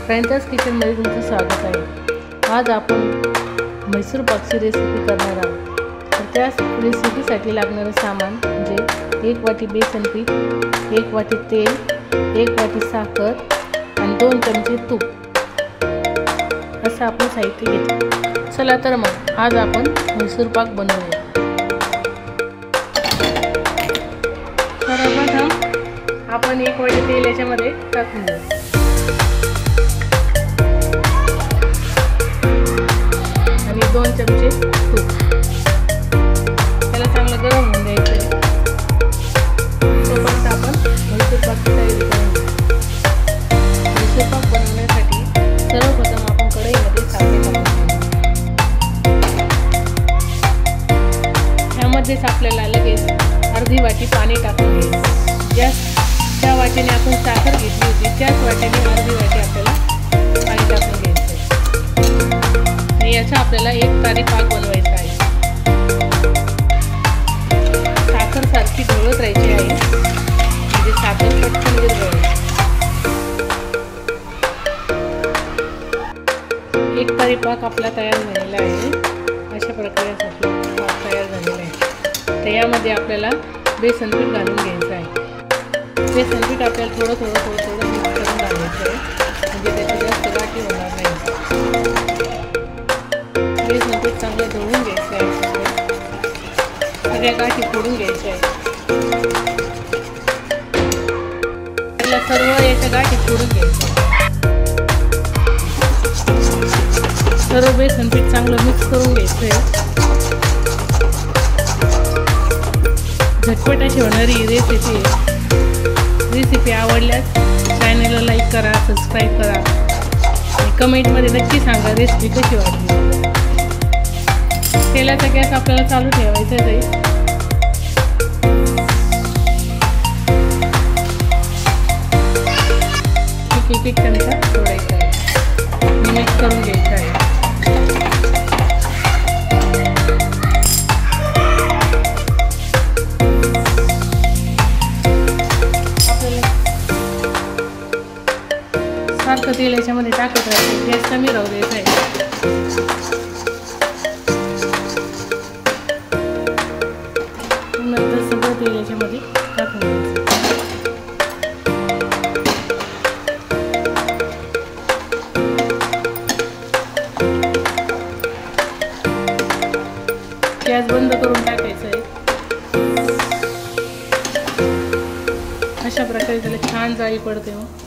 Friends किचनमध्ये तुमचं स्वागत आहे। आज आपण म्हैसूर पाकची रेसिपी करणार आहोत। तर त्या रेसिपीसाठी लागणारे सामान म्हणजे 1 वाटी बेसन पीठ, 1 वाटी तेल, 1 वाटी साखर आणि 2 चमचे तूप असं आपण साहित्य घेतलं। चला तर मग आज आपण म्हैसूर पाक बनवूया। सर्वप्रथम आपण 1 वाटी तेल याच्यामध्ये टाकून घेऊ आणि 2 चमचे तूप। त्याला चांगलं गरम होऊन द्यायचं आहे। तोपर्यंत आपण म्हैसूर पाकची तयारी करून घेऊ। म्हैसूर पाक बनवण्यासाठी सर्वप्रथम आपण कढईमध्ये साखर टाकून घेऊ। यामध्येच आपल्याला लगेच अर्धी वाटी पाणी टाकून घ्यायचं। ज्या वाटीने आपण साखर घेतली होती त्याच वाटीने अर्धी वाटी आपल्याला पाणी टाकून घ्यायचं आणि याचा आपल्याला एक तारी पाक बनवायचा आहे। साखर सारखी ढवळत राहायची आहे म्हणजे साखर पटकन विरघळेल। एक तारी पाक आपला तयार झालेला आहे। अशा प्रकारे पाक तयार झालेला आहे। तर यामध्ये आपल्याला बेसन पीठ घालून घ्यायचं आहे। बेसन पीठ आपल्याला थोडं मिक्स करून घालायचं आहे म्हणजे त्याची जास्त गाठी होणार नाही। बेसन पीठ चांगलं ढवळून घ्यायचं आहे। सगळ्या गाठी फोडून घ्यायच्या आहेत। त्याला सर्व याच्या गाठी फोडून घ्यायच्या। सर्व बेसन पीठ चांगलं मिक्स करून घ्यायचं आहे। झटपट अशी होणारी रेसिपी आवडल्यास चॅनलला लाईक करा, सबस्क्राईब करा आणि कमेंटमध्ये नक्की सांगा रेसिपी कशी वाटली। तेलाचा गॅस आपल्याला चालू ठेवायचा आहे। एक चमचा सोडायचा आहे आणि मिक्स करून घ्यायचा आहे। सारखं तेल याच्यामध्ये टाकत राहायचं। गॅस कमी राहू द्यायचा आहे। नंतर सगळं तेल याच्यामध्ये टाकून द्यायचं। गॅस बंद करून टाकायचं आहे। अशा प्रकारे त्याला छान जाळी पडते। मग